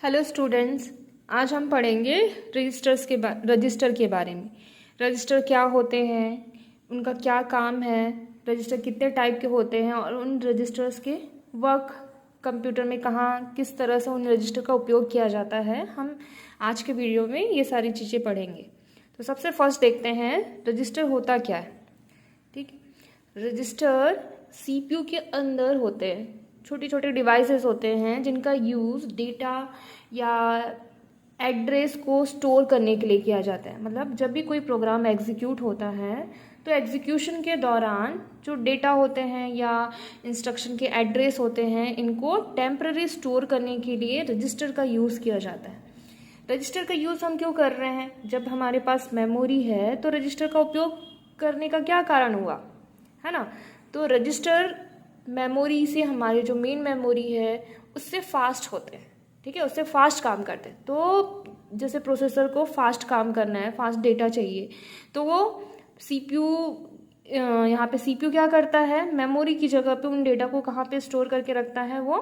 Hello students, आज हम पढ़ेंगे रजिस्टर के बारे में। रजिस्टर क्या होते हैं, उनका क्या काम है, रजिस्टर कितने टाइप के होते हैं और उन रजिस्टर्स के वर्क कंप्यूटर में कहाँ किस तरह से उन रजिस्टर का उपयोग किया जाता है, हम आज के वीडियो में ये सारी चीज़ें पढ़ेंगे। तो सबसे फर्स्ट देखते हैं रजिस्टर होता क्या है। ठीक है, रजिस्टर सीपीयू के अंदर होते हैं, छोटे छोटे डिवाइसेस होते हैं जिनका यूज़ डेटा या एड्रेस को स्टोर करने के लिए किया जाता है। मतलब जब भी कोई प्रोग्राम एग्जीक्यूट होता है तो एग्जीक्यूशन के दौरान जो डेटा होते हैं या इंस्ट्रक्शन के एड्रेस होते हैं, इनको टेम्पररी स्टोर करने के लिए रजिस्टर का यूज़ किया जाता है। रजिस्टर का यूज़ हम क्यों कर रहे हैं? जब हमारे पास मेमोरी है तो रजिस्टर का उपयोग करने का क्या कारण हुआ, है ना। तो रजिस्टर मेमोरी से, हमारी जो मेन मेमोरी है उससे फास्ट होते हैं। ठीक है, उससे फास्ट काम करते हैं। तो जैसे प्रोसेसर को फास्ट काम करना है, फास्ट डेटा चाहिए, तो वो सीपीयू, यहाँ पे सीपीयू क्या करता है, मेमोरी की जगह पे उन डेटा को कहाँ पे स्टोर करके रखता है, वो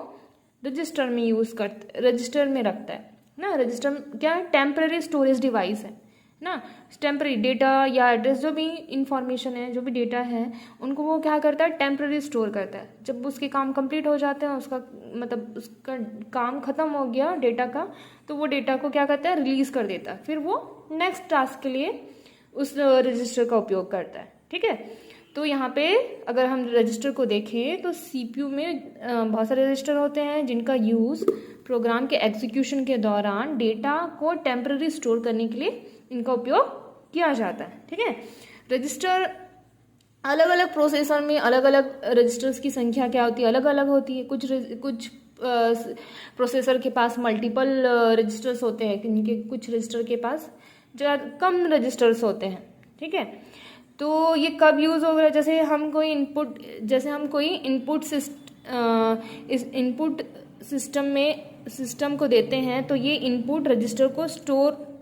रजिस्टर में रखता है ना। रजिस्टर क्या है? टेम्पररी स्टोरेज डिवाइस है ना। टेम्पररी डेटा या एड्रेस, जो भी इंफॉर्मेशन है, जो भी डेटा है, उनको वो क्या करता है, टेम्पररी स्टोर करता है। जब उसके काम कंप्लीट हो जाते हैं, उसका काम खत्म हो गया डेटा का, तो वो डेटा को क्या करता है, रिलीज कर देता है। फिर वो नेक्स्ट टास्क के लिए उस रजिस्टर का उपयोग करता है। ठीक है, तो यहाँ पे अगर हम रजिस्टर को देखें तो सीपीयू में बहुत सारे रजिस्टर होते हैं जिनका यूज़ प्रोग्राम के एग्जीक्यूशन के दौरान डेटा को टेम्पररी स्टोर करने के लिए इनका उपयोग किया जाता है। ठीक है, रजिस्टर अलग अलग प्रोसेसर में अलग अलग रजिस्टर्स की संख्या क्या होती है, अलग अलग होती है। कुछ प्रोसेसर के पास मल्टीपल रजिस्टर्स होते हैं, इनके कुछ रजिस्टर के पास जो कम रजिस्टर्स होते हैं। ठीक है, तो ये कब यूज़ होगा? जैसे हम कोई इनपुट सिस्टम को देते हैं, तो ये इनपुट रजिस्टर को स्टोर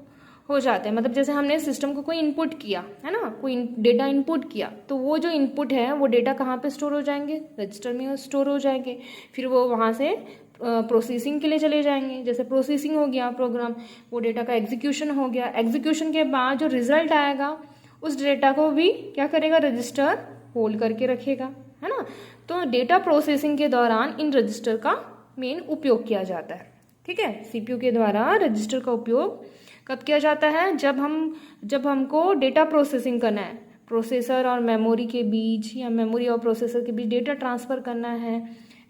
हो जाते हैं। मतलब जैसे हमने सिस्टम को कोई इनपुट किया है ना, कोई डेटा इनपुट किया, तो वो जो इनपुट है वो डेटा कहाँ पे स्टोर हो जाएंगे, रजिस्टर में स्टोर हो जाएंगे। फिर वो वहाँ से प्रोसेसिंग के लिए चले जाएंगे। जैसे प्रोसेसिंग हो गया प्रोग्राम, वो डेटा का एग्जीक्यूशन हो गया। एग्जीक्यूशन के बाद जो रिजल्ट आएगा उस डेटा को भी क्या करेगा, रजिस्टर होल्ड करके रखेगा, है ना। तो डेटा प्रोसेसिंग के दौरान इन रजिस्टर का मेन उपयोग किया जाता है। ठीक है, सीपीयू के द्वारा रजिस्टर का उपयोग कब किया जाता है? जब हमको डेटा प्रोसेसिंग करना है, प्रोसेसर और मेमोरी के बीच या मेमोरी और प्रोसेसर के बीच डेटा ट्रांसफ़र करना है,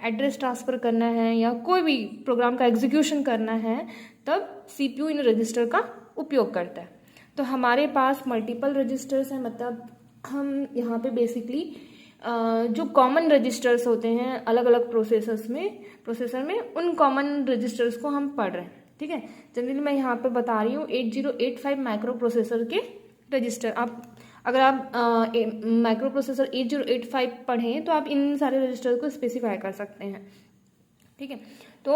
एड्रेस ट्रांसफ़र करना है, या कोई भी प्रोग्राम का एग्जीक्यूशन करना है, तब सीपीयू इन रजिस्टर का उपयोग करता है। तो हमारे पास मल्टीपल रजिस्टर्स हैं। मतलब हम यहाँ पे बेसिकली जो कॉमन रजिस्टर्स होते हैं अलग अलग प्रोसेसर में उन कॉमन रजिस्टर्स को हम पढ़ रहे हैं। ठीक है, जनरली मैं यहाँ पे बता रही हूँ 8085 माइक्रो प्रोसेसर के रजिस्टर। अगर आप माइक्रो प्रोसेसर 8085 पढ़ें तो आप इन सारे रजिस्टर को स्पेसिफाई कर सकते हैं। ठीक है, तो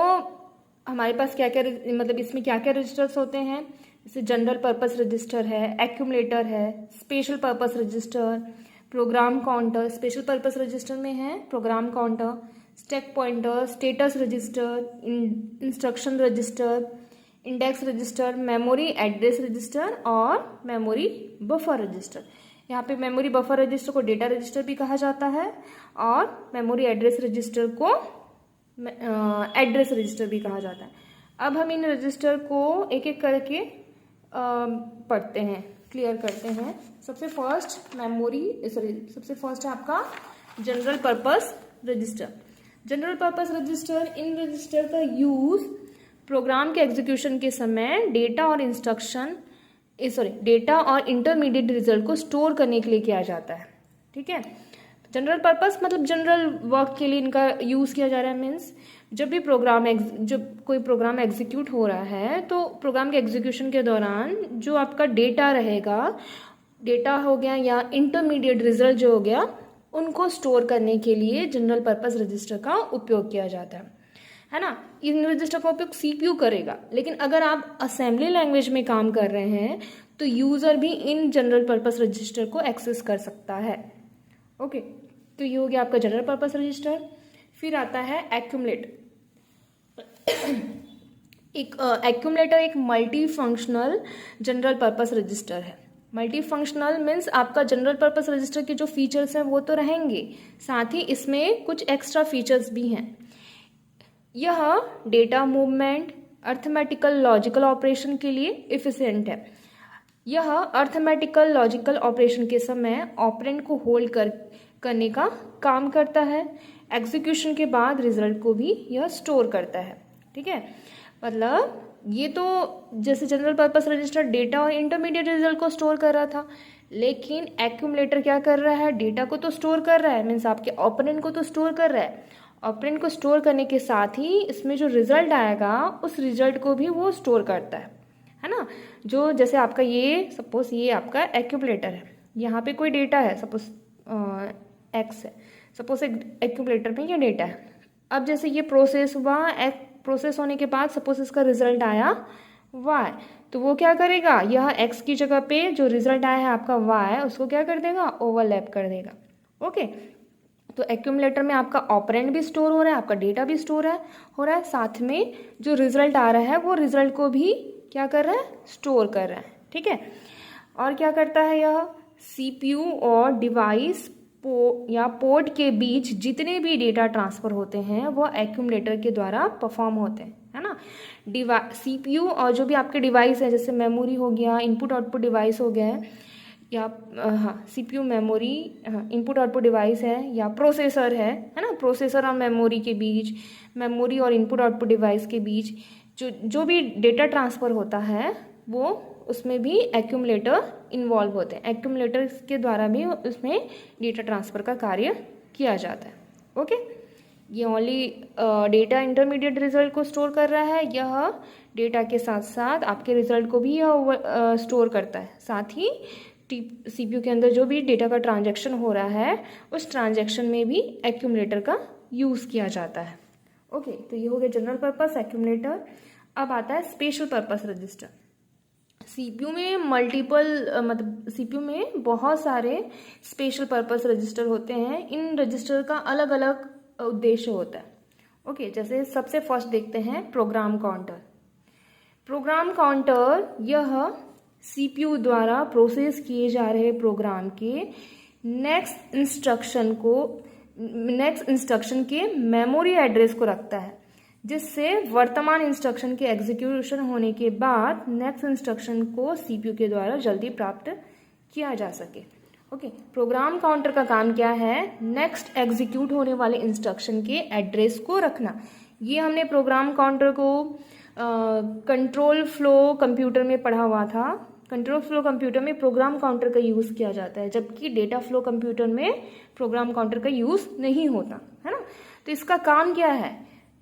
हमारे पास क्या क्या, मतलब इसमें क्या क्या रजिस्टर्स होते हैं, जैसे जनरल पर्पस रजिस्टर है, एक्यूमुलेटर है, special purpose register, program counter. Special purpose register में है program counter, stack pointer, status register, instruction register, index register, memory address register और मेमोरी बफर रजिस्टर। यहाँ पे मेमोरी बफर रजिस्टर को data register भी कहा जाता है और मेमोरी एड्रेस रजिस्टर को एड्रेस रजिस्टर भी कहा जाता है। अब हम इन रजिस्टर को एक एक करके पढ़ते हैं, क्लियर करते हैं। सबसे फर्स्ट है आपका general purpose register. General purpose register, in register का यूज प्रोग्राम के एग्जीक्यूशन के समय डेटा और इंटरमीडिएट रिजल्ट को स्टोर करने के लिए किया जाता है। ठीक है, जनरल पर्पस मतलब जनरल वर्क के लिए इनका यूज़ किया जा रहा है। मीन्स जब कोई प्रोग्राम एग्जीक्यूट हो रहा है, तो प्रोग्राम के एग्जीक्यूशन के दौरान जो आपका डेटा रहेगा, डेटा हो गया या इंटरमीडिएट रिजल्ट जो हो गया, उनको स्टोर करने के लिए जनरल पर्पस रजिस्टर का उपयोग किया जाता है ना। इन रजिस्टर का उपयोग सीपीयू करेगा, लेकिन अगर आप असेंबली लैंग्वेज में काम कर रहे हैं तो यूज़र भी इन जनरल पर्पस रजिस्टर को एक्सेस कर सकता है। ओके, तो ये हो गया आपका जनरल पर्पस रजिस्टर। फिर आता है एक्यूमुलेटर। एक्यूमुलेटर एक multi functional general purpose register है। मल्टी फंक्शनल मीन्स आपका जनरल पर्पस रजिस्टर के जो फीचर्स हैं वो तो रहेंगे, साथ ही इसमें कुछ एक्स्ट्रा फीचर्स भी हैं। यह data movement, arithmetical logical operation के लिए इफिशिएंट है। यह अर्थमेटिकल लॉजिकल ऑपरेशन के समय ऑपरेंड को होल्ड करने का काम करता है। एग्जीक्यूशन के बाद रिजल्ट को भी यह स्टोर करता है। ठीक है, मतलब ये तो जैसे जनरल पर्पस रजिस्टर डेटा और इंटरमीडिएट रिजल्ट को स्टोर कर रहा था, लेकिन एक्यूमुलेटर क्या कर रहा है, डेटा को तो स्टोर कर रहा है, मीन्स आपके ऑपरेंड को तो स्टोर कर रहा है। ऑपरेंड को स्टोर करने के साथ ही इसमें जो रिजल्ट आएगा उस रिजल्ट को भी वो स्टोर करता है ना। जो जैसे आपका ये सपोज ये आपका एक्यूमुलेटर है, यहाँ पे कोई डेटा है, सपोज एक्स है, सपोज एक एक्यूमुलेटर में ये डेटा है। अब जैसे ये प्रोसेस हुआ, प्रोसेस होने के बाद सपोज इसका रिजल्ट आया y, तो वो क्या करेगा, यह x की जगह पे जो रिजल्ट आया है आपका y, उसको क्या कर देगा, ओवरलैप कर देगा। ओके, तो एक्यूमुलेटर में आपका ऑपरेंड भी स्टोर हो रहा है, आपका डेटा भी स्टोर हो रहा है, साथ में जो रिजल्ट आ रहा है वो रिजल्ट को भी क्या कर रहा है, स्टोर कर रहा है। ठीक है, और क्या करता है यह, सीपीयू और डिवाइस या पोर्ट के बीच जितने भी डेटा ट्रांसफर होते हैं वो एक्यूमुलेटर के द्वारा परफॉर्म होते हैं, है ना। सीपीयू और जो भी आपके डिवाइस है, जैसे मेमोरी हो गया, इनपुट आउटपुट डिवाइस हो गया है, या हाँ CPU memory input output device है, या प्रोसेसर है ना। प्रोसेसर और मेमोरी के बीच, मेमोरी और इनपुट आउटपुट डिवाइस के बीच जो भी डेटा ट्रांसफ़र होता है वो उसमें भी एक्यूमुलेटर इन्वॉल्व होते हैं। एक्यूमुलेटर के द्वारा भी उसमें डेटा ट्रांसफ़र का कार्य किया जाता है। ओके, ये ओनली डेटा इंटरमीडिएट रिजल्ट को स्टोर कर रहा है, यह डेटा के साथ साथ आपके रिजल्ट को भी यह स्टोर करता है। साथ ही सीपीयू के अंदर जो भी डेटा का ट्रांजैक्शन हो रहा है उस ट्रांजैक्शन में भी एक्यूमुलेटर का यूज़ किया जाता है। ओके, तो ये हो गया जनरल पर्पस एक्यूमुलेटर। अब आता है स्पेशल पर्पस रजिस्टर। सीपीयू में मतलब सीपीयू में बहुत सारे स्पेशल पर्पस रजिस्टर होते हैं। इन रजिस्टर का अलग अलग उद्देश्य होता है। ओके, जैसे सबसे फर्स्ट देखते हैं प्रोग्राम काउंटर। प्रोग्राम काउंटर यह सीपीयू द्वारा प्रोसेस किए जा रहे प्रोग्राम के नेक्स्ट इंस्ट्रक्शन के मेमोरी एड्रेस को रखता है, जिससे वर्तमान इंस्ट्रक्शन के एग्जीक्यूशन होने के बाद नेक्स्ट इंस्ट्रक्शन को सीपीयू के द्वारा जल्दी प्राप्त किया जा सके। ओके, प्रोग्राम काउंटर का काम क्या है, नेक्स्ट एग्जीक्यूट होने वाले इंस्ट्रक्शन के एड्रेस को रखना। ये हमने प्रोग्राम काउंटर को कंट्रोल फ्लो कंप्यूटर में पढ़ा हुआ था। कंट्रोल फ्लो कंप्यूटर में प्रोग्राम काउंटर का यूज़ किया जाता है, जबकि डेटा फ्लो कंप्यूटर में प्रोग्राम काउंटर का यूज़ नहीं होता, है ना। तो इसका काम क्या है,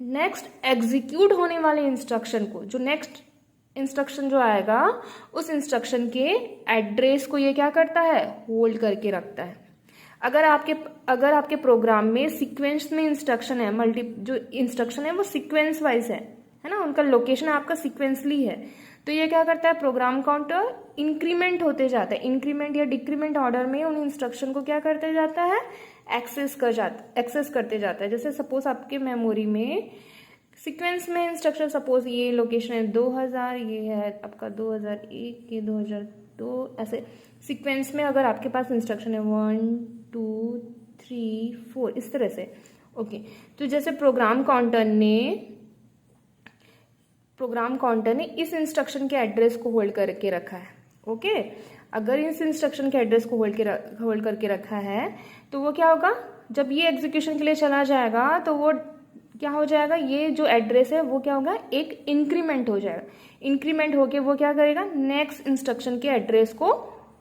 नेक्स्ट एग्जीक्यूट होने वाले इंस्ट्रक्शन को, जो नेक्स्ट इंस्ट्रक्शन जो आएगा उस इंस्ट्रक्शन के एड्रेस को ये क्या करता है, होल्ड करके रखता है। अगर आपके प्रोग्राम में सीक्वेंस में इंस्ट्रक्शन है, जो इंस्ट्रक्शन है वो सीक्वेंस वाइज है ना, उनका लोकेशन आपका सीक्वेंसली है, तो ये क्या करता है, प्रोग्राम काउंटर इंक्रीमेंट होते जाता है, इंक्रीमेंट या डिक्रीमेंट ऑर्डर में उन इंस्ट्रक्शन को क्या करते जाता है, एक्सेस करते जाता है। जैसे सपोज आपके मेमोरी में सीक्वेंस में इंस्ट्रक्शन, सपोज ये लोकेशन है 2000, ये है आपका 2001, ये 2002, ऐसे सीक्वेंस में अगर आपके पास इंस्ट्रक्शन है 1 2 3 4 इस तरह से। ओके, तो जैसे प्रोग्राम काउंटर ने इस इंस्ट्रक्शन के एड्रेस को होल्ड करके रखा है। ओके, अगर इस इंस्ट्रक्शन के एड्रेस को होल्ड करके रखा है तो वो क्या होगा, जब ये एग्जीक्यूशन के लिए चला जाएगा तो वो क्या हो जाएगा, ये जो एड्रेस है वो क्या होगा, एक इंक्रीमेंट हो जाएगा। इंक्रीमेंट होके वो क्या करेगा, नेक्स्ट इंस्ट्रक्शन के एड्रेस को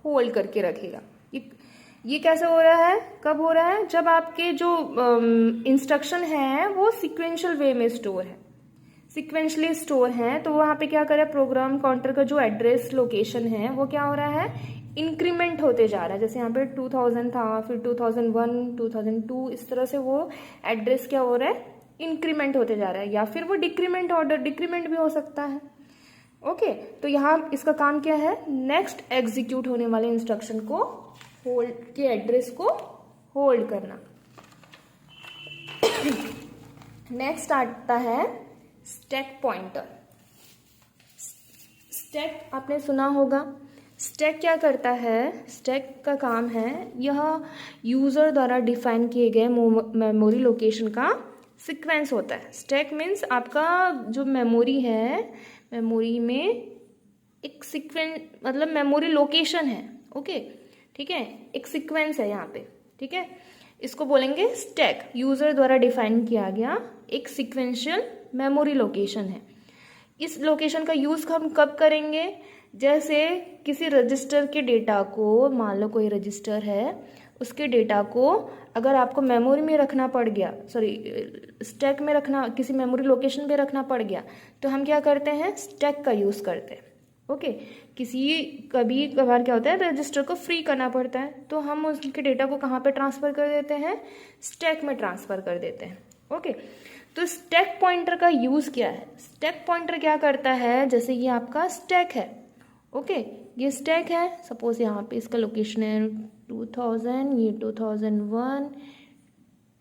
होल्ड करके रखेगा। ये कैसे हो रहा है, कब हो रहा है, जब आपके जो इंस्ट्रक्शन है वो सिक्वेंशियल वे में स्टोर है, सिक्वेंशली स्टोर है, तो वहाँ पे क्या करे, प्रोग्राम काउंटर का जो एड्रेस लोकेशन है वो क्या हो रहा है, इंक्रीमेंट होते जा रहा है। जैसे यहाँ पे 2000 था, फिर 2001, 2002, इस तरह से वो एड्रेस क्या हो रहा है, इंक्रीमेंट होते जा रहा है, या फिर वो डिक्रीमेंट भी हो सकता है। ओके, तो यहाँ इसका काम क्या है, नेक्स्ट एग्जीक्यूट होने वाले इंस्ट्रक्शन को के एड्रेस को होल्ड करना। नेक्स्ट आता है स्टैक पॉइंटर। स्टैक आपने सुना होगा। स्टैक क्या करता है? स्टैक का काम है, यह यूज़र द्वारा डिफाइन किए गए मेमोरी लोकेशन का सीक्वेंस होता है। स्टैक मीन्स आपका जो मेमोरी है, मेमोरी में एक सीक्वेंस मतलब मेमोरी लोकेशन है। ओके, ठीक है, एक सीक्वेंस है यहाँ पे। ठीक है, इसको बोलेंगे स्टैक। यूज़र द्वारा डिफाइन किया गया एक सीक्वेंशियल मेमोरी लोकेशन है। इस लोकेशन का यूज़ हम कब करेंगे? जैसे किसी रजिस्टर के डेटा को, मान लो कोई रजिस्टर है, उसके डेटा को अगर आपको मेमोरी में रखना पड़ गया, स्टैक में रखना, किसी मेमोरी लोकेशन पे रखना पड़ गया, तो हम क्या करते हैं? स्टैक का यूज़ करते हैं। ओके, कभी कभार क्या होता है, रजिस्टर को फ्री करना पड़ता है, तो हम उसके डेटा को कहाँ पे ट्रांसफ़र कर देते हैं? स्टैक में ट्रांसफ़र कर देते हैं। ओके, तो स्टैक पॉइंटर का यूज़ क्या है? स्टैक पॉइंटर क्या करता है? जैसे ये आपका स्टैक है। ओके, ये स्टैक है, सपोज यहाँ पे इसका लोकेशन है 2000, ये 2001,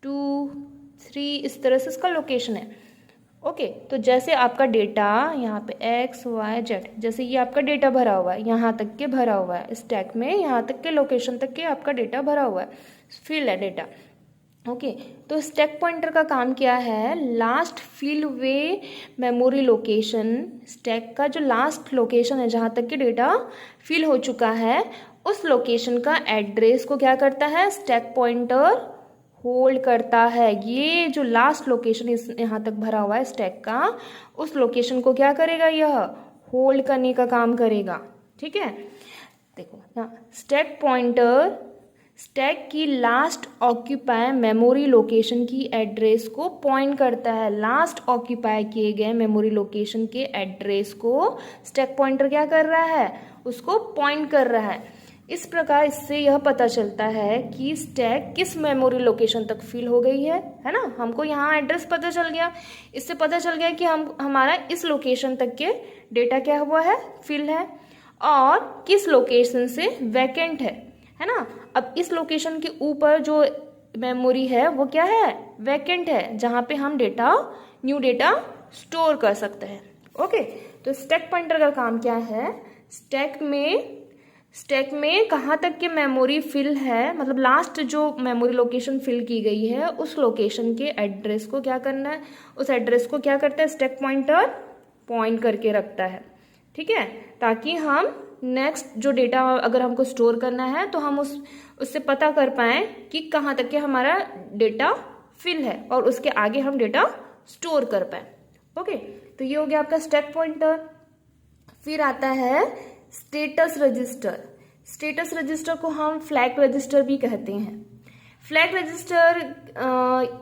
2, 3, इस तरह से इसका लोकेशन है। ओके, तो जैसे आपका डेटा यहाँ पे x, y, z, जैसे ये आपका डेटा भरा हुआ है, यहाँ तक के भरा हुआ है स्टैक में, यहाँ तक के लोकेशन तक के आपका डेटा भरा हुआ है, फिल है डेटा। ओके, तो स्टैक पॉइंटर का काम क्या है? लास्ट फिल वे मेमोरी लोकेशन, स्टैक का जो लास्ट लोकेशन है जहाँ तक कि डेटा फिल हो चुका है, उस लोकेशन का एड्रेस को क्या करता है? स्टैक पॉइंटर होल्ड करता है। ये जो लास्ट लोकेशन इस यहाँ तक भरा हुआ है स्टैक का, उस लोकेशन को क्या करेगा? यह होल्ड करने का काम करेगा। ठीक है, देखो यहाँ स्टैक पॉइंटर स्टैक की लास्ट ऑक्यूपाई मेमोरी लोकेशन की एड्रेस को पॉइंट करता है। लास्ट ऑक्यूपाई किए गए मेमोरी लोकेशन के एड्रेस को स्टैक पॉइंटर क्या कर रहा है? उसको पॉइंट कर रहा है। इस प्रकार इससे यह पता चलता है कि स्टैक किस मेमोरी लोकेशन तक फिल हो गई है ना। हमको यहाँ एड्रेस पता चल गया, इससे पता चल गया कि हमारा इस लोकेशन तक के डेटा क्या हुआ है? फिल है, और किस लोकेशन से वैकेंट है ना। अब इस लोकेशन के ऊपर जो मेमोरी है वो क्या है? वैकेंट है, जहाँ पे हम न्यू डेटा स्टोर कर सकते हैं। ओके, तो स्टैक पॉइंटर का काम क्या है? स्टैक में कहाँ तक के मेमोरी फिल है, मतलब लास्ट जो मेमोरी लोकेशन फिल की गई है, उस लोकेशन के एड्रेस को क्या करना है? उस एड्रेस को क्या करता है? स्टैक पॉइंटर पॉइंट करके रखता है। ठीक है, ताकि हम नेक्स्ट जो डेटा अगर हमको स्टोर करना है तो हम उससे पता कर पाएँ कि कहाँ तक के हमारा डेटा फिल है, और उसके आगे हम डेटा स्टोर कर पाएँ। ओके, तो ये हो गया आपका स्टैक पॉइंटर। फिर आता है स्टेटस रजिस्टर। स्टेटस रजिस्टर को हम फ्लैग रजिस्टर भी कहते हैं। फ्लैग रजिस्टर,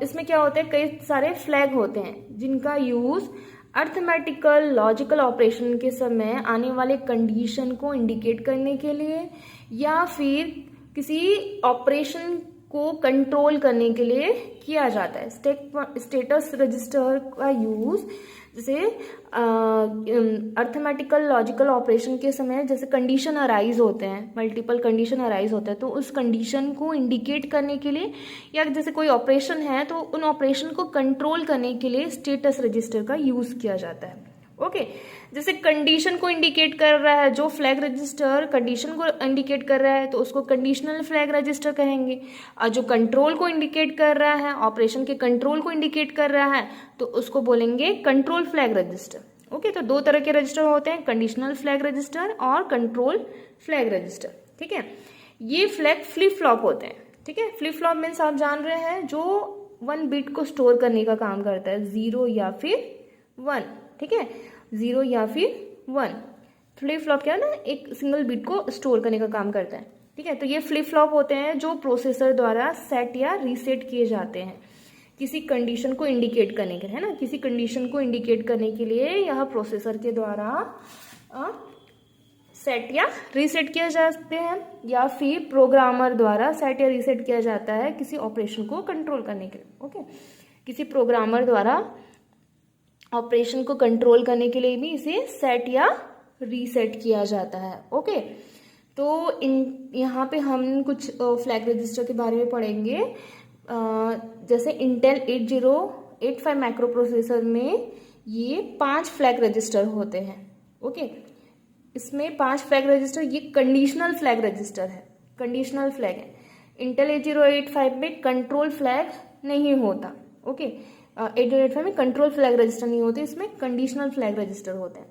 इसमें क्या होता है? कई सारे फ्लैग होते हैं जिनका यूज़ अर्थमेटिकल लॉजिकल ऑपरेशन के समय आने वाले कंडीशन को इंडिकेट करने के लिए, या फिर किसी ऑपरेशन को कंट्रोल करने के लिए किया जाता है। स्टेटस रजिस्टर का यूज़ जैसे अर्थमेटिकल लॉजिकल ऑपरेशन के समय जैसे कंडीशन अराइज होते हैं, मल्टीपल कंडीशन अराइज होते हैं, तो उस कंडीशन को इंडिकेट करने के लिए, या जैसे कोई ऑपरेशन है तो उन ऑपरेशन को कंट्रोल करने के लिए स्टेटस रजिस्टर का यूज़ किया जाता है। ओके, जैसे कंडीशन को इंडिकेट कर रहा है, जो फ्लैग रजिस्टर कंडीशन को इंडिकेट कर रहा है तो उसको कंडीशनल फ्लैग रजिस्टर कहेंगे, और जो कंट्रोल को इंडिकेट कर रहा है, ऑपरेशन के कंट्रोल को इंडिकेट कर रहा है, तो उसको बोलेंगे कंट्रोल फ्लैग रजिस्टर। ओके, तो दो तरह के रजिस्टर होते हैं, कंडीशनल फ्लैग रजिस्टर और कंट्रोल फ्लैग रजिस्टर। ठीक है, ये फ्लैग फ्लिप फ्लॉप होते हैं। ठीक है, फ्लिप फ्लॉप मीन्स आप जान रहे हैं जो 1 बिट को स्टोर करने का काम करता है, 0 या फिर 1। ठीक है, 0 या फिर 1। फ्लिप फ्लॉप क्या है ना, एक सिंगल बिट को स्टोर करने का काम करता है। ठीक है, तो ये फ्लिप फ्लॉप होते हैं जो प्रोसेसर द्वारा सेट या रीसेट किए जाते हैं किसी कंडीशन को इंडिकेट करने के लिए, है ना। किसी कंडीशन को इंडिकेट करने के लिए यह प्रोसेसर के द्वारा सेट या रीसेट किए जाते हैं, या फिर प्रोग्रामर द्वारा सेट या रीसेट किया जाता है किसी ऑपरेशन को कंट्रोल करने के लिए। ओके, किसी प्रोग्रामर द्वारा ऑपरेशन को कंट्रोल करने के लिए भी इसे सेट या रीसेट किया जाता है। ओके, तो यहाँ पे हम कुछ फ्लैग रजिस्टर के बारे में पढ़ेंगे। जैसे इंटेल 8085 माइक्रो प्रोसेसर में ये 5 फ्लैग रजिस्टर होते हैं। ओके, इसमें 5 फ्लैग रजिस्टर, ये कंडीशनल फ्लैग रजिस्टर है, कंडीशनल फ्लैग है। इंटेल 8085 में कंट्रोल फ्लैग नहीं होता। ओके, 8085 में कंट्रोल फ्लैग रजिस्टर नहीं होते, इसमें कंडीशनल फ्लैग रजिस्टर होते हैं।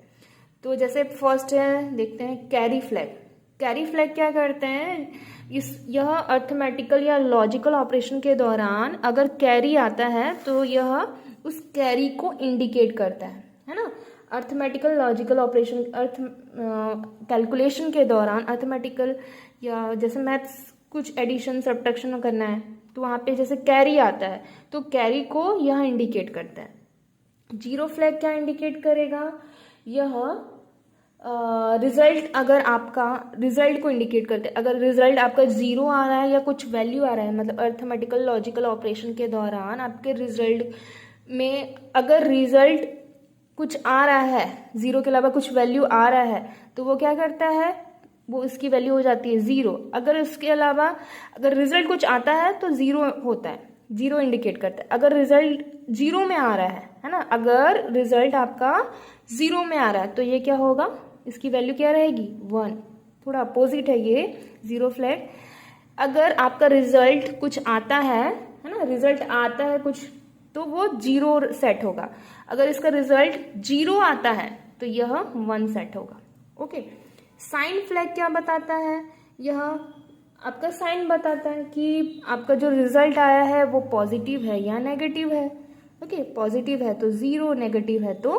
तो जैसे फर्स्ट है, देखते हैं कैरी फ्लैग। कैरी फ्लैग क्या करते हैं, यह अर्थमेटिकल या लॉजिकल ऑपरेशन के दौरान अगर कैरी आता है तो यह उस कैरी को इंडिकेट करता है ना। अर्थमेटिकल लॉजिकल ऑपरेशन, कैलकुलेशन के दौरान अर्थमेटिकल या जैसे मैथ्स कुछ एडिशन सब्ट्रैक्शन करना है तो वहाँ पे जैसे कैरी आता है तो कैरी को यह इंडिकेट करता है। जीरो फ्लैग क्या इंडिकेट करेगा, यह रिजल्ट, अगर आपका रिजल्ट को इंडिकेट करते हैं। अगर रिजल्ट आपका जीरो आ रहा है या कुछ वैल्यू आ रहा है, मतलब अर्थमेटिकल लॉजिकल ऑपरेशन के दौरान आपके रिजल्ट में अगर रिजल्ट कुछ आ रहा है, जीरो के अलावा कुछ वैल्यू आ रहा है तो वो क्या करता है, वो इसकी वैल्यू हो जाती है जीरो। अगर उसके अलावा अगर रिजल्ट कुछ आता है तो जीरो होता है, जीरो इंडिकेट करता है। अगर रिजल्ट जीरो में आ रहा है ना, अगर रिजल्ट आपका जीरो में आ रहा है तो ये क्या होगा, इसकी वैल्यू क्या रहेगी, 1। थोड़ा अपोजिट है ये जीरो फ्लैग। अगर आपका रिजल्ट कुछ आता है ना, रिजल्ट आता है कुछ तो वो जीरो सेट होगा। अगर इसका रिजल्ट जीरो आता है तो यह 1 सेट होगा। ओके, साइन फ्लैग क्या बताता है, यह आपका साइन बताता है कि आपका जो रिजल्ट आया है वो पॉजिटिव है या नेगेटिव है। ओके, पॉजिटिव है तो 0, नेगेटिव है तो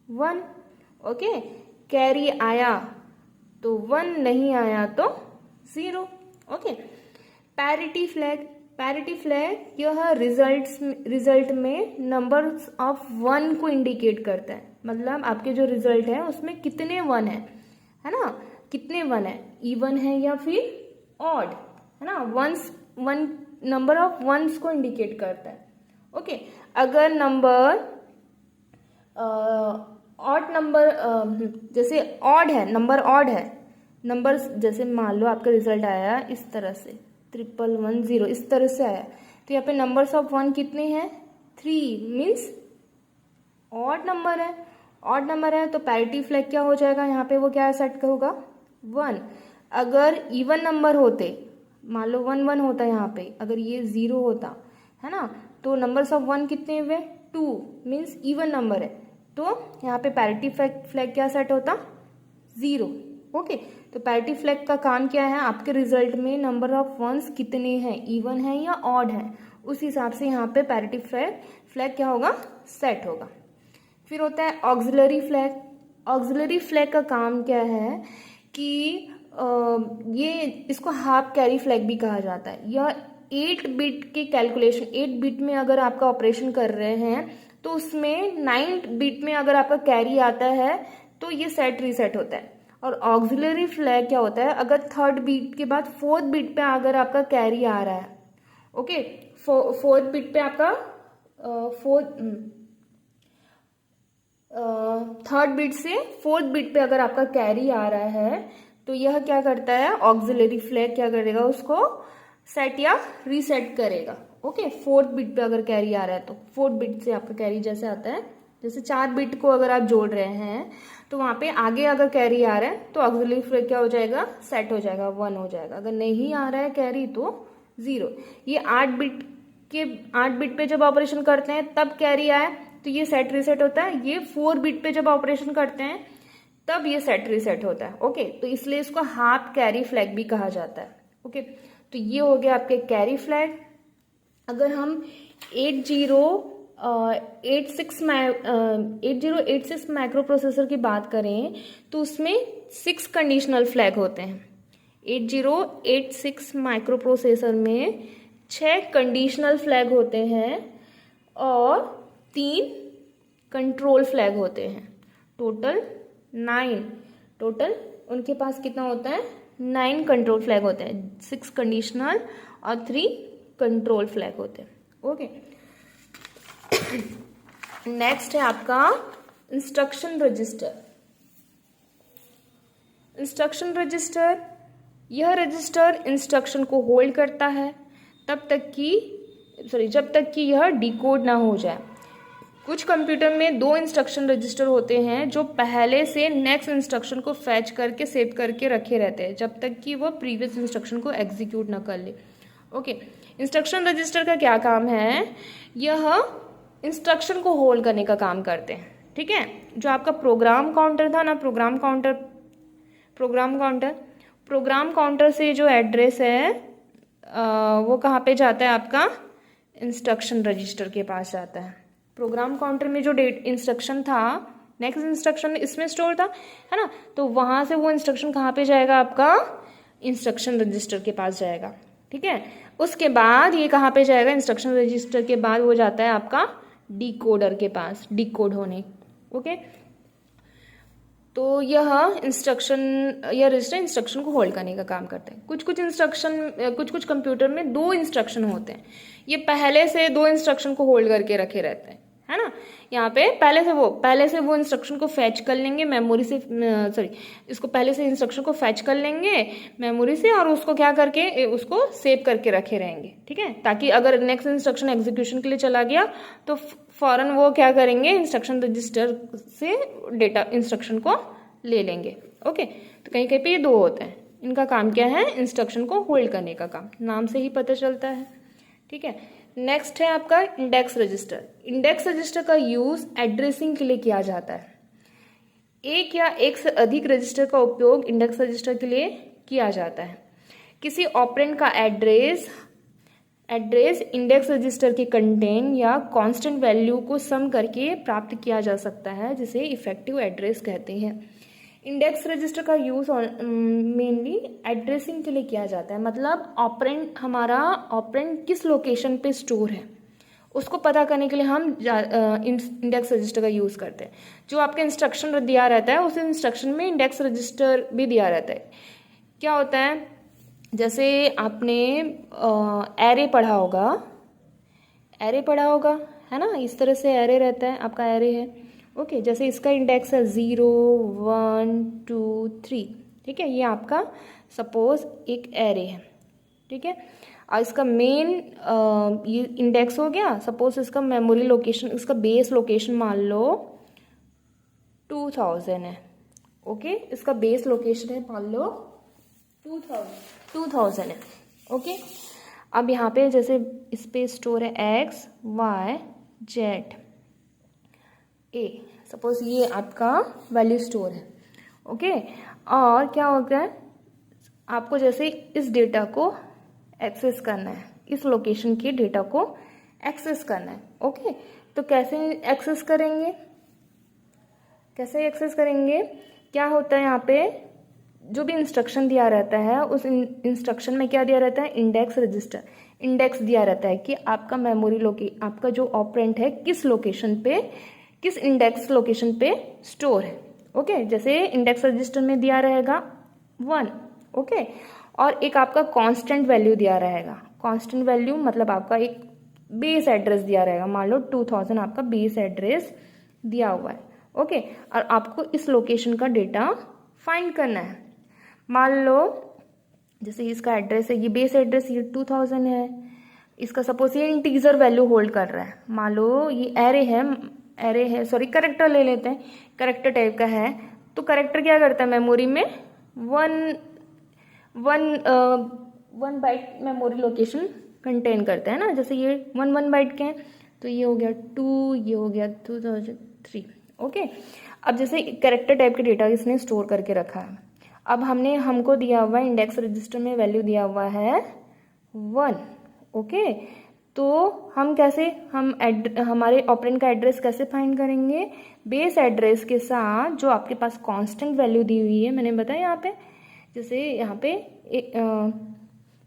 1। ओके, कैरी आया तो 1, नहीं आया तो 0। Okay, parity flag, parity flag यह रिजल्ट में नंबर ऑफ 1 को इंडिकेट करता है। मतलब आपके जो रिजल्ट है उसमें कितने 1 है ना, कितने 1 है, इवन है या फिर ऑड है ना। वन नंबर ऑफ 1s को इंडिकेट करता है। ओके, अगर नंबर ऑड नंबर, जैसे ऑड है, नंबर ऑड है, नंबर जैसे मान लो आपका रिजल्ट आया इस तरह से 1110, इस तरह से आया तो यहाँ पे नंबर्स ऑफ 1 कितने हैं, 3, मीन्स ऑड नंबर है। ऑड नंबर है तो पैरिटी फ्लैग क्या हो जाएगा, यहाँ पे वो क्या सेट होगा, 1। अगर इवन नंबर होते, मान लो 1 1 होता यहाँ पे, अगर ये 0 होता है ना, तो नंबर्स ऑफ 1 कितने हुए, 2, मीन्स इवन नंबर है तो यहाँ पे पैरिटी फ्लैग क्या सेट होता, 0। ओके, तो पैरिटी फ्लैग का काम क्या है, आपके रिजल्ट में नंबर ऑफ 1s कितने हैं, इवन है या ऑड है, उस हिसाब से यहाँ पे पैरिटी फ्लैग क्या होगा, सेट होगा। फिर होता है ऑक्सिलरी फ्लैग। ऑक्सिलरी फ्लैग का काम क्या है कि ये इसको हाफ कैरी फ्लैग भी कहा जाता है। यह 8 बिट के कैलकुलेशन, 8 बिट में अगर आपका ऑपरेशन कर रहे हैं तो उसमें 9 बिट में अगर आपका कैरी आता है तो ये सेट रीसेट होता है। और ऑक्सिलरी फ्लैग क्या होता है, अगर 3rd बीट के बाद 4th बीट पे अगर आपका कैरी आ रहा है, ओके, 4th बीट पे आपका 3rd बीट से 4th बीट पे अगर आपका कैरी आ रहा है तो यह क्या करता है, ऑक्सिलरी फ्लैग क्या करेगा, उसको सेट या रीसेट करेगा। ओके, 4th बीट पे अगर कैरी आ रहा है तो 4th बीट से आपका कैरी जैसे आता है, जैसे 4 बिट को अगर आप जोड़ रहे हैं तो वहाँ पे आगे अगर कैरी आ रहा है तो ऑक्सिलरी फ्लैग क्या हो जाएगा, सेट हो जाएगा, 1 हो जाएगा। अगर नहीं आ रहा है कैरी तो 0। ये 8 बिट पे जब ऑपरेशन करते हैं तब कैरी आए तो ये सेट रीसेट होता है। ये 4 बिट पे जब ऑपरेशन करते हैं तब ये सेट रीसेट होता है। ओके, तो इसलिए इसको हाफ कैरी फ्लैग भी कहा जाता है। ओके, तो ये हो गया आपके कैरी फ्लैग। अगर हम 8086 माइक्रो प्रोसेसर की बात करें तो उसमें 6 कंडीशनल फ्लैग होते हैं। 8086 माइक्रो प्रोसेसर में 6 कंडीशनल फ्लैग होते हैं और 3 कंट्रोल फ्लैग होते हैं। टोटल 9, टोटल उनके पास कितना होता है, 9 कंट्रोल फ्लैग होते हैं। 6 कंडीशनल और 3 कंट्रोल फ्लैग होते हैं। ओके, नेक्स्ट है आपका इंस्ट्रक्शन रजिस्टर। इंस्ट्रक्शन रजिस्टर, यह रजिस्टर इंस्ट्रक्शन को होल्ड करता है जब तक कि यह डिकोड ना हो जाए। कुछ कंप्यूटर में 2 इंस्ट्रक्शन रजिस्टर होते हैं जो पहले से नेक्स्ट इंस्ट्रक्शन को फैच करके सेव करके रखे रहते हैं जब तक कि वो प्रीवियस इंस्ट्रक्शन को एग्जीक्यूट ना कर ले। ओके, इंस्ट्रक्शन रजिस्टर का क्या काम है? यह इंस्ट्रक्शन को होल्ड करने का काम करते हैं। ठीक है, जो आपका प्रोग्राम काउंटर था ना, प्रोग्राम काउंटर से जो एड्रेस है वो कहाँ पे जाता है? आपका इंस्ट्रक्शन रजिस्टर के पास जाता है। प्रोग्राम काउंटर में जो डेट इंस्ट्रक्शन था, नेक्स्ट इंस्ट्रक्शन इसमें स्टोर था, है ना, तो वहां से वो इंस्ट्रक्शन कहाँ पे जाएगा? आपका इंस्ट्रक्शन रजिस्टर के पास जाएगा। ठीक है, उसके बाद ये कहाँ पे जाएगा? इंस्ट्रक्शन रजिस्टर के बाद वो जाता है आपका डिकोडर के पास, डिकोड होने। ओके, तो यह रजिस्टर इंस्ट्रक्शन को होल्ड करने का काम करते हैं। कुछ कंप्यूटर में 2 इंस्ट्रक्शन होते हैं, ये पहले से 2 इंस्ट्रक्शन को होल्ड करके रखे रहते हैं, है ना। यहाँ पे पहले से वो इंस्ट्रक्शन को फैच कर लेंगे मेमोरी से, इसको पहले से इंस्ट्रक्शन को फैच कर लेंगे मेमोरी से और उसको क्या करके उसको सेव करके रखे रहेंगे। ठीक है, ताकि अगर नेक्स्ट इंस्ट्रक्शन एग्जीक्यूशन के लिए चला गया तो फौरन वो क्या करेंगे? इंस्ट्रक्शन रजिस्टर से डेटा इंस्ट्रक्शन को ले लेंगे। ओके, तो कहीं कहीं पे ये 2 होते हैं, इनका काम क्या है? इंस्ट्रक्शन को होल्ड करने का काम, नाम से ही पता चलता है। ठीक है, नेक्स्ट है आपका इंडेक्स रजिस्टर। इंडेक्स रजिस्टर का यूज एड्रेसिंग के लिए किया जाता है। एक या एक से अधिक रजिस्टर का उपयोग इंडेक्स रजिस्टर के लिए किया जाता है। किसी ऑपरेंड का एड्रेस इंडेक्स रजिस्टर के कंटेंट या कांस्टेंट वैल्यू को सम करके प्राप्त किया जा सकता है, जिसे इफेक्टिव एड्रेस कहते हैं। इंडेक्स रजिस्टर का यूज मेनली एड्रेसिंग के लिए किया जाता है, मतलब हमारा ऑपरेंड किस लोकेशन पे स्टोर है उसको पता करने के लिए हम इंडेक्स रजिस्टर का यूज करते हैं। जो आपका इंस्ट्रक्शन दिया रहता है उस इंस्ट्रक्शन में इंडेक्स रजिस्टर भी दिया रहता है। क्या होता है? जैसे आपने एरे पढ़ा होगा, है ना, इस तरह से एरे रहता है, आपका एरे है। ओके, जैसे इसका इंडेक्स है 0 1 2 3। ठीक है, ये आपका सपोज एक एरे है। ठीक है, और इसका मेन ये इंडेक्स हो गया। सपोज इसका मेमोरी लोकेशन, इसका बेस लोकेशन मान लो 2000 है। ओके, इसका बेस लोकेशन है मान लो 2000 है। ओके, अब यहाँ पे जैसे इस पे स्टोर है X Y Z A, suppose ये आपका वैल्यू स्टोर है। ओके, और क्या होगा है? आपको जैसे इस डेटा को एक्सेस करना है, इस लोकेशन के डेटा को एक्सेस करना है। ओके, तो कैसे एक्सेस करेंगे? क्या होता है यहाँ पे? जो भी इंस्ट्रक्शन दिया रहता है उस इंस्ट्रक्शन में क्या दिया रहता है? इंडेक्स रजिस्टर, इंडेक्स दिया रहता है कि आपका आपका जो ऑपरेंड है किस इंडेक्स लोकेशन पे स्टोर है। ओके, जैसे इंडेक्स रजिस्टर में दिया रहेगा 1। ओके, और एक आपका कांस्टेंट वैल्यू दिया रहेगा। कांस्टेंट वैल्यू मतलब आपका एक बेस एड्रेस दिया रहेगा, मान लो 2000 आपका बेस एड्रेस दिया हुआ है। ओके, और आपको इस लोकेशन का डेटा फाइंड करना है। मान लो जैसे इसका एड्रेस है, ये बेस एड्रेस ये 2000 है, इसका सपोज ये इंटीजर वैल्यू होल्ड कर रहा है। मान लो ये एरे है, कैरेक्टर ले लेते हैं, कैरेक्टर टाइप का है। तो कैरेक्टर क्या करता है? मेमोरी में one byte memory location contain करता है ना। जैसे ये 1 बाइट के हैं, तो ये हो गया 2, ये हो गया 2003। ओके, अब जैसे कैरेक्टर टाइप के डेटा इसने स्टोर करके रखा है। अब हमको दिया हुआ है इंडेक्स रजिस्टर में वैल्यू दिया हुआ है 1। ओके, तो हमारे ऑपरेंड का एड्रेस कैसे फाइंड करेंगे? बेस एड्रेस के साथ जो आपके पास कांस्टेंट वैल्यू दी हुई है, मैंने बताया यहाँ पे, जैसे यहाँ पे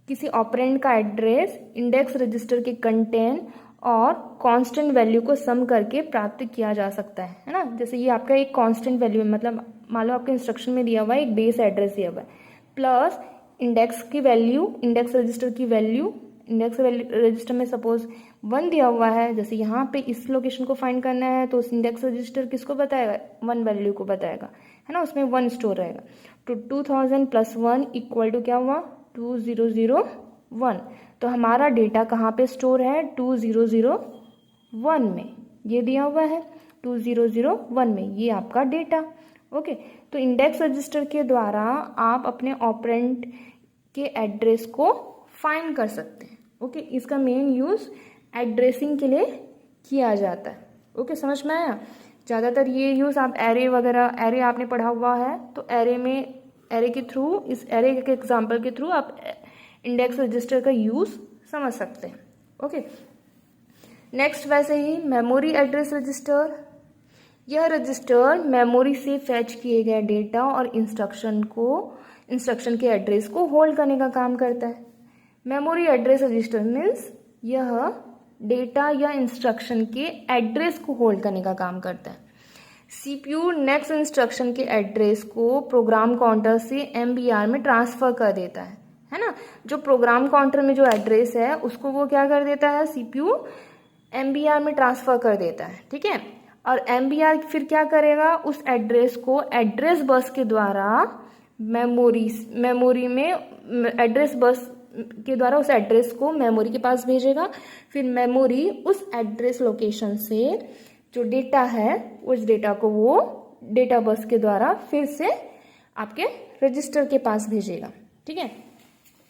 किसी ऑपरेंड का एड्रेस इंडेक्स रजिस्टर के कंटेंट और कांस्टेंट वैल्यू को सम करके प्राप्त किया जा सकता है ना। जैसे ये आपका एक कांस्टेंट वैल्यू है, मतलब मान लो आपके इंस्ट्रक्शन में दिया हुआ है एक बेस एड्रेस दिया हुआ है, प्लस इंडेक्स रजिस्टर में सपोज 1 दिया हुआ है। जैसे यहाँ पे इस लोकेशन को फाइंड करना है तो उस इंडेक्स रजिस्टर किसको बताएगा? 1 वैल्यू को बताएगा, है ना, उसमें 1 स्टोर रहेगा। तो 2000 + 1 = क्या हुआ? 2001। तो हमारा डेटा कहाँ पे स्टोर है? 2001 में। ये दिया हुआ है 2001 में, ये आपका डेटा। ओके, तो इंडेक्स रजिस्टर के द्वारा आप अपने ऑपरेंड के एड्रेस को फाइंड कर सकते हैं। ओके, इसका मेन यूज एड्रेसिंग के लिए किया जाता है। ओके, समझ में आया? ज़्यादातर ये यूज़ आप एरे वगैरह, एरे आपने पढ़ा हुआ है तो एरे में, एरे के थ्रू, इस एरे के एग्जाम्पल के थ्रू आप इंडेक्स रजिस्टर का यूज़ समझ सकते हैं। ओके, नेक्स्ट वैसे ही मेमोरी एड्रेस रजिस्टर। यह रजिस्टर मेमोरी से फैच किए गए डेटा और इंस्ट्रक्शन के एड्रेस को होल्ड करने का काम करता है। मेमोरी एड्रेस रजिस्टर मीन्स यह डेटा या इंस्ट्रक्शन के एड्रेस को होल्ड करने का काम करता है। सीपीयू नेक्स्ट इंस्ट्रक्शन के एड्रेस को प्रोग्राम काउंटर से एमबीआर में ट्रांसफर कर देता है ना। जो प्रोग्राम काउंटर में जो एड्रेस है उसको वो क्या कर देता है, सीपीयू एमबीआर में ट्रांसफर कर देता है। ठीक है, और एमबीआर फिर क्या करेगा, उस एड्रेस को एड्रेस बस के द्वारा मेमोरी में एड्रेस बस के द्वारा उस एड्रेस को मेमोरी के पास भेजेगा। फिर मेमोरी उस एड्रेस लोकेशन से जो डेटा है उस डेटा को वो डेटा बस के द्वारा फिर से आपके रजिस्टर के पास भेजेगा। ठीक है,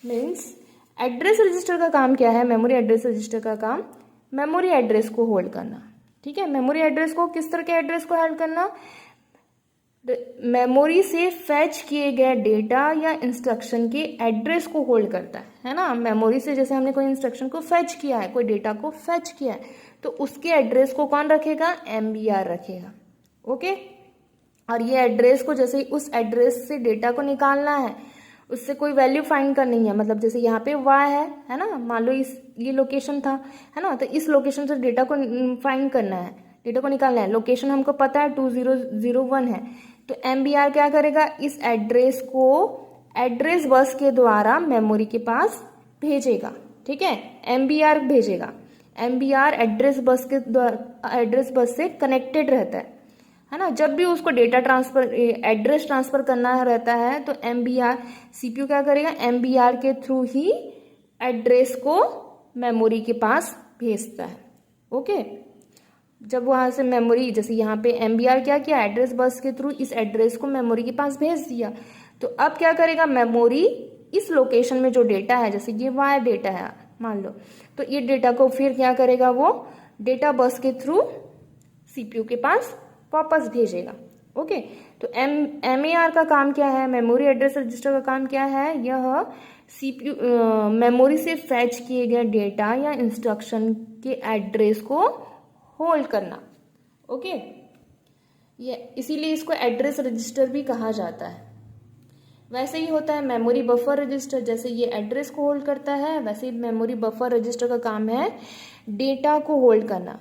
मीन्स एड्रेस रजिस्टर का काम क्या है, मेमोरी एड्रेस रजिस्टर का काम मेमोरी एड्रेस को होल्ड करना। ठीक है, मेमोरी एड्रेस को, किस तरह के एड्रेस को होल्ड करना, मेमोरी से फैच किए गए डेटा या इंस्ट्रक्शन के एड्रेस को होल्ड करता है ना। मेमोरी से जैसे हमने कोई इंस्ट्रक्शन को फैच किया है, कोई डेटा को फैच किया है, तो उसके एड्रेस को कौन रखेगा, एमबीआर रखेगा। ओके, और ये एड्रेस को, जैसे उस एड्रेस से डेटा को निकालना है, उससे कोई वैल्यू फाइंड करनी है, मतलब जैसे यहाँ पे y है ना, मान लो ये लोकेशन था, है ना, तो इस लोकेशन से डेटा को फाइंड करना है, डेटा को निकालना है। लोकेशन हमको पता है 2001 है, तो एमबीआर क्या करेगा, इस एड्रेस को एड्रेस बस के द्वारा मेमोरी के पास भेजेगा। ठीक है, एमबीआर भेजेगा, एमबीआर एड्रेस बस से कनेक्टेड रहता है ना। जब भी उसको डेटा ट्रांसफर, एड्रेस ट्रांसफर करना रहता है तो एमबीआर, सीपीयू क्या करेगा, एमबीआर के थ्रू ही एड्रेस को मेमोरी के पास भेजता है। ओके, जब वहां से मेमोरी, जैसे यहाँ पे एमबीआर क्या किया, एड्रेस बस के थ्रू इस एड्रेस को मेमोरी के पास भेज दिया, तो अब क्या करेगा, मेमोरी इस लोकेशन में जो डेटा है, जैसे ये वाई डेटा है मान लो, तो ये डेटा को फिर क्या करेगा, वो डेटा बस के थ्रू सीपीयू के पास वापस भेजेगा। ओके, तो एमएआर का काम क्या है, मेमोरी एड्रेस रजिस्टर का काम क्या है, यह सीपीयू मेमोरी से फैच किए गए डेटा या इंस्ट्रक्शन के एड्रेस को होल्ड करना। ओके, ये इसीलिए इसको एड्रेस रजिस्टर भी कहा जाता है। वैसे ही होता है मेमोरी बफर रजिस्टर, जैसे ये एड्रेस को होल्ड करता है, वैसे ही मेमोरी बफर रजिस्टर का काम है डेटा को होल्ड करना।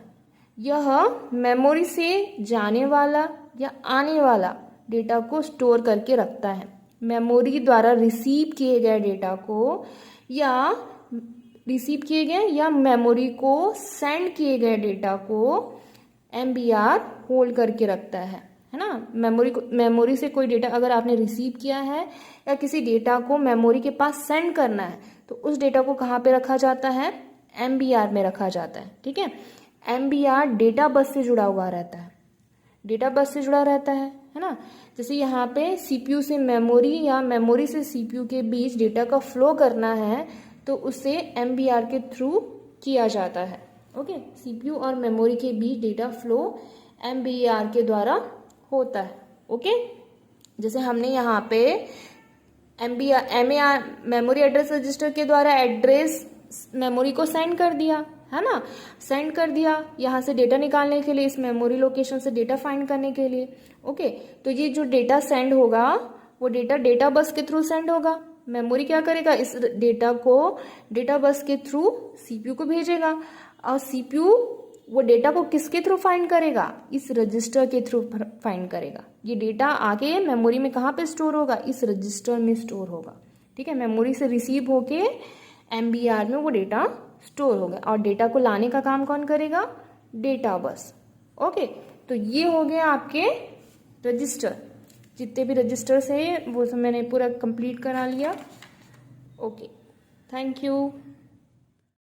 यह मेमोरी से जाने वाला या आने वाला डेटा को स्टोर करके रखता है। मेमोरी द्वारा रिसीव किए गए डेटा को या मेमोरी को सेंड किए गए डेटा को एमबीआर होल्ड करके रखता है ना। मेमोरी से कोई डेटा अगर आपने रिसीव किया है या किसी डेटा को मेमोरी के पास सेंड करना है, तो उस डेटा को कहाँ पे रखा जाता है, एमबीआर में रखा जाता है। ठीक है, एमबीआर डेटा बस से जुड़ा हुआ रहता है, डेटा बस से जुड़ा रहता है ना। जैसे यहाँ पे सीपीयू से मेमोरी या मेमोरी से सीपीयू के बीच डेटा का फ्लो करना है, तो उसे एमबीआर के थ्रू किया जाता है। ओके, सीपीयू और मेमोरी के बीच डेटा फ्लो एमबीआर के द्वारा होता है। ओके, जैसे हमने यहाँ पे एमएआर मेमोरी एड्रेस रजिस्टर के द्वारा एड्रेस मेमोरी को सेंड कर दिया, है ना, सेंड कर दिया यहाँ से डेटा निकालने के लिए, इस मेमोरी लोकेशन से डेटा फाइंड करने के लिए। ओके, तो ये जो डेटा सेंड होगा वो डेटा बस के थ्रू सेंड होगा। मेमोरी क्या करेगा, इस डेटा को डेटा बस के थ्रू सीपीयू को भेजेगा, और सीपीयू वो डेटा को किसके थ्रू फाइंड करेगा, इस रजिस्टर के थ्रू फाइंड करेगा। ये डेटा आगे मेमोरी में कहाँ पे स्टोर होगा, इस रजिस्टर में स्टोर होगा। ठीक है, मेमोरी से रिसीव होके एमबीआर में वो डेटा स्टोर होगा, और डेटा को लाने का काम कौन करेगा, डेटा बस। ओके, तो ये हो गया आपके रजिस्टर। जितने भी रजिस्टर्स हैं वो सब मैंने पूरा कंप्लीट करा लिया। Okay, thank you.